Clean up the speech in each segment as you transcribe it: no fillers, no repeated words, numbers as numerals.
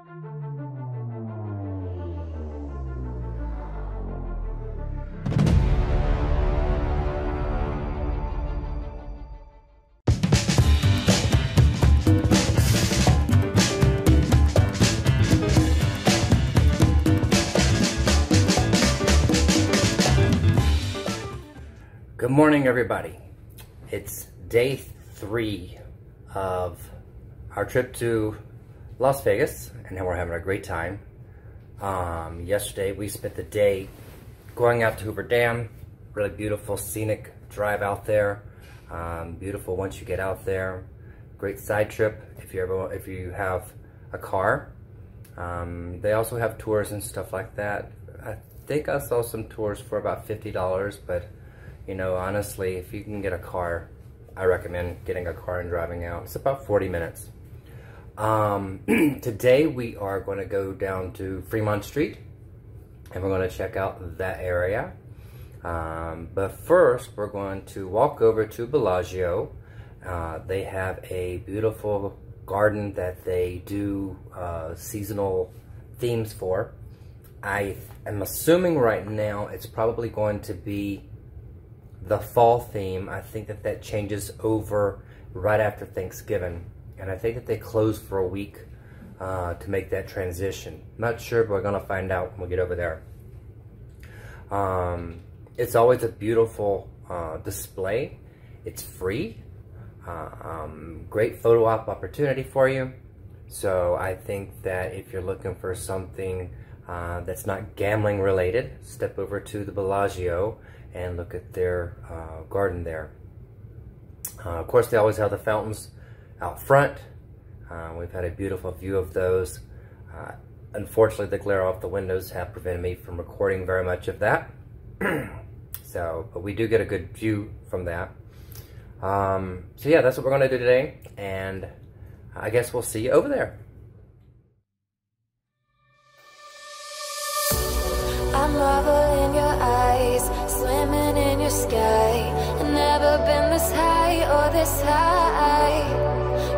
Good morning, everybody. It's day 3 of our trip to Las Vegas, and we're having a great time. Yesterday we spent the day going out to Hoover Dam. Really beautiful scenic drive out there. Beautiful once you get out there. Great side trip if you have a car. They also have tours and stuff like that. I think I saw some tours for about $50, but you know, honestly, if you can get a car, I recommend getting a car and driving out. It's about 40 minutes. Today we are going to go down to Fremont Street, and we're going to check out that area. But first, we're going to walk over to Bellagio. They have a beautiful garden that they do seasonal themes for. I am assuming right now it's probably going to be the fall theme. I think that changes over right after Thanksgiving, and I think that they close for a week to make that transition. Not sure, but we're gonna find out when we get over there. It's always a beautiful display. It's free. Great photo op opportunity for you. So I think that if you're looking for something that's not gambling related, step over to the Bellagio and look at their garden there. Of course, they always have the fountains out front. We've had a beautiful view of those. Unfortunately, the glare off the windows have prevented me from recording very much of that. But we do get a good view from that. So yeah, that's what we're gonna do today, and I guess we'll see you over there. I marvel in your eyes, swimming in your sky. I've never been this high or this high.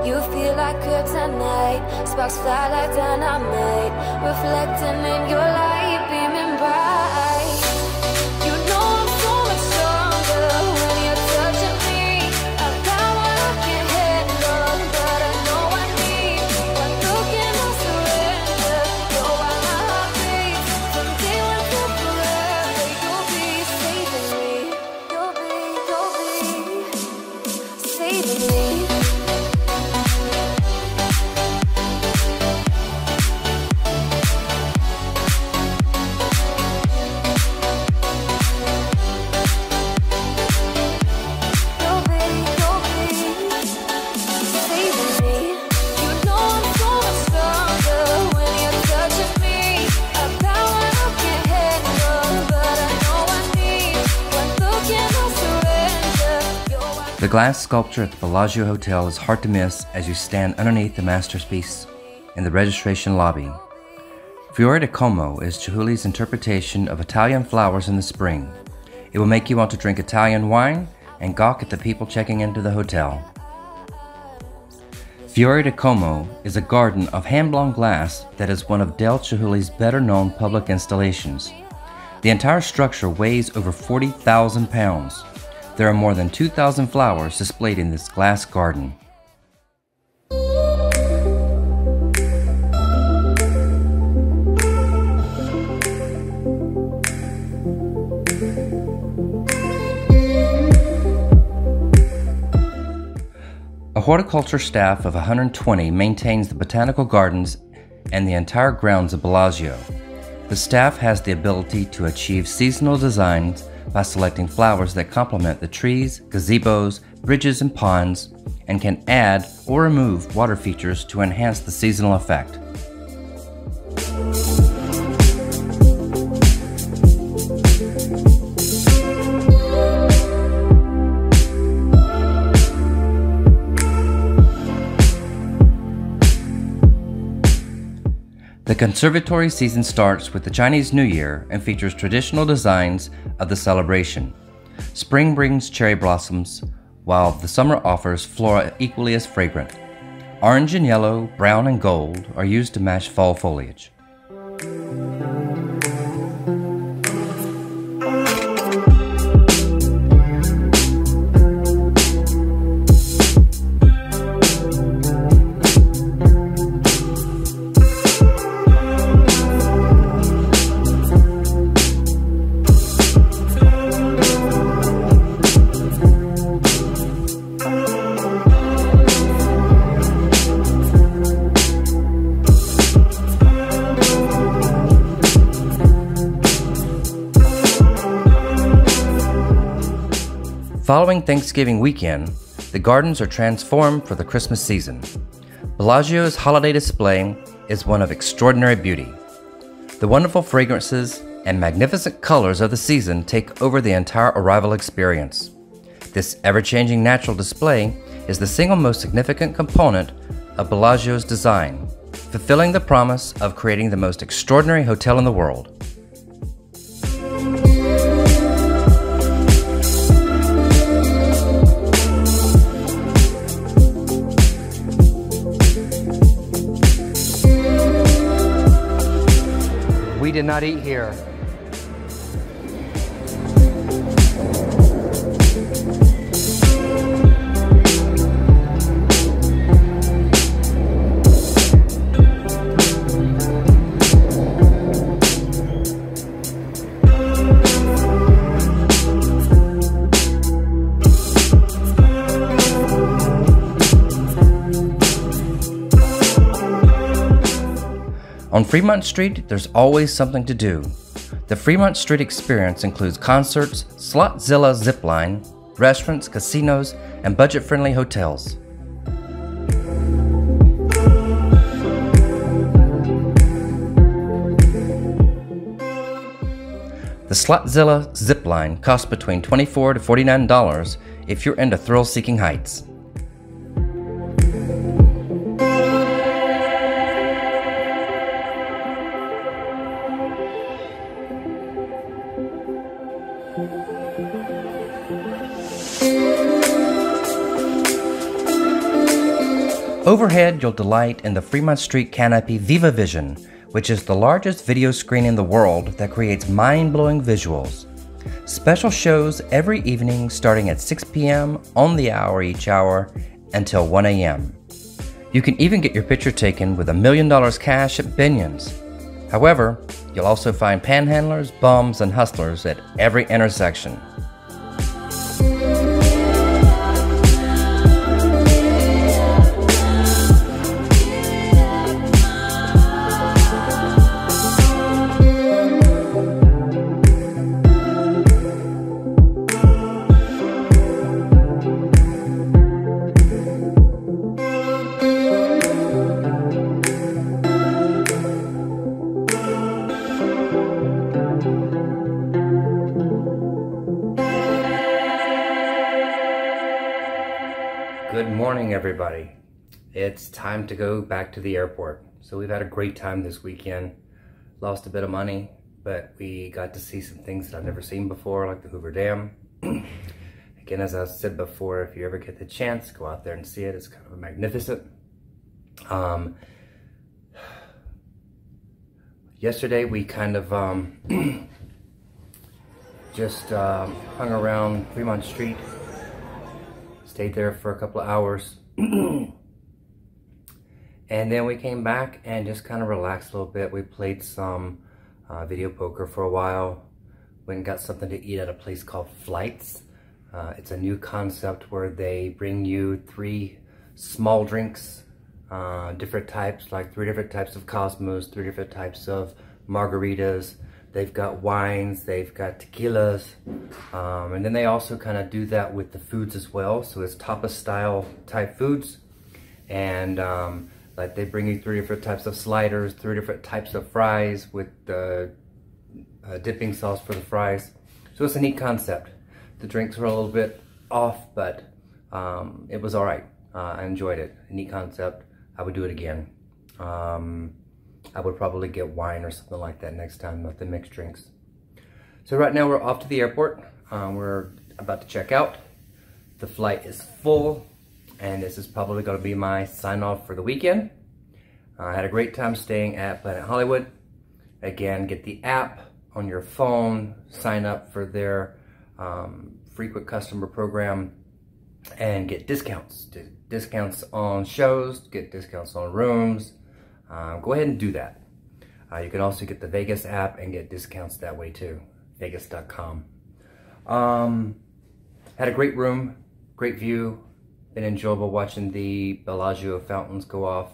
You feel like kryptonite, sparks fly like dynamite, reflecting in your light, beaming bright. You know I'm so much stronger when you're touching me. I've got what I can't handle, but I know I need. One look and I'll surrender. You're why my heart beats from day one to forever. You'll be saving me. You'll be saving me. The glass sculpture at the Bellagio Hotel is hard to miss as you stand underneath the masterpiece in the registration lobby. Fiore di Como is Chihuly's interpretation of Italian flowers in the spring. It will make you want to drink Italian wine and gawk at the people checking into the hotel. Fiore di Como is a garden of hand-blown glass that is one of Del Chihuly's better-known public installations. The entire structure weighs over 40,000 pounds. There are more than 2,000 flowers displayed in this glass garden. A horticulture staff of 120 maintains the botanical gardens and the entire grounds of Bellagio. The staff has the ability to achieve seasonal designs by selecting flowers that complement the trees, gazebos, bridges, and ponds, and can add or remove water features to enhance the seasonal effect. The Conservatory season starts with the Chinese New Year and features traditional designs of the celebration. Spring brings cherry blossoms, while the summer offers flora equally as fragrant. Orange and yellow, brown and gold are used to match fall foliage. Following Thanksgiving weekend, the gardens are transformed for the Christmas season. Bellagio's holiday display is one of extraordinary beauty. The wonderful fragrances and magnificent colors of the season take over the entire arrival experience. This ever-changing natural display is the single most significant component of Bellagio's design, fulfilling the promise of creating the most extraordinary hotel in the world. We did not eat here. On Fremont Street, there's always something to do. The Fremont Street Experience includes concerts, SlotZilla zipline, restaurants, casinos, and budget-friendly hotels. The SlotZilla zipline costs between $24 to $49 if you're into thrill-seeking heights. Overhead, you'll delight in the Fremont Street canopy Viva Vision, which is the largest video screen in the world that creates mind-blowing visuals. Special shows every evening starting at 6 p.m. on the hour each hour until 1 a.m. You can even get your picture taken with $1 million cash at Binion's. However, you'll also find panhandlers, bums, and hustlers at every intersection. Good morning, everybody. It's time to go back to the airport. So we've had a great time this weekend. Lost a bit of money, but we got to see some things that I've never seen before, like the Hoover Dam. Again, as I said before, if you ever get the chance, go out there and see it. It's kind of magnificent. Yesterday we kind of just hung around Fremont Street. Stayed there for a couple of hours. And then we came back and just kind of relaxed a little bit. We played some video poker for a while. Went and got something to eat at a place called Flights. It's a new concept where they bring you 3 small drinks, different types, like 3 different types of Cosmos, 3 different types of margaritas. They've got wines, they've got tequilas, and then they also kind of do that with the foods as well. So it's tapas style type foods, and like they bring you 3 different types of sliders, 3 different types of fries with the dipping sauce for the fries. So it's a neat concept. The drinks were a little bit off, but it was all right. I enjoyed it. A neat concept. I would do it again. I would probably get wine or something like that next time, not the mixed drinks. So right now we're off to the airport. We're about to check out. The flight is full. and this is probably going to be my sign off for the weekend. I had a great time staying at Planet Hollywood. Again, get the app on your phone, sign up for their frequent customer program, and get discounts. Discounts on shows, get discounts on rooms. Go ahead and do that. You can also get the Vegas app and get discounts that way too, vegas.com. Had a great room, great view. Been enjoyable watching the Bellagio fountains go off.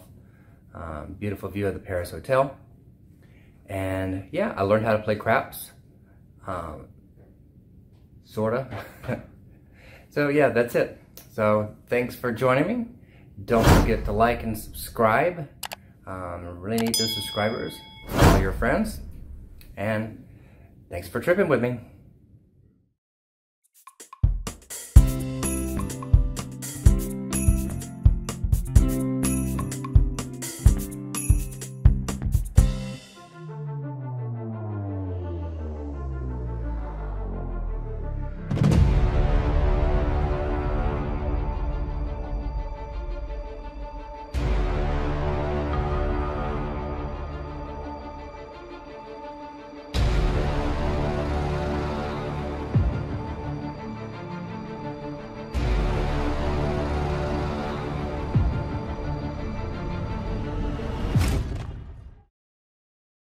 Beautiful view of the Paris Hotel. And yeah, I learned how to play craps. Sorta. So yeah, that's it. So thanks for joining me. Don't forget to like and subscribe. Really need those subscribers. Tell all your friends. And thanks for tripping with me.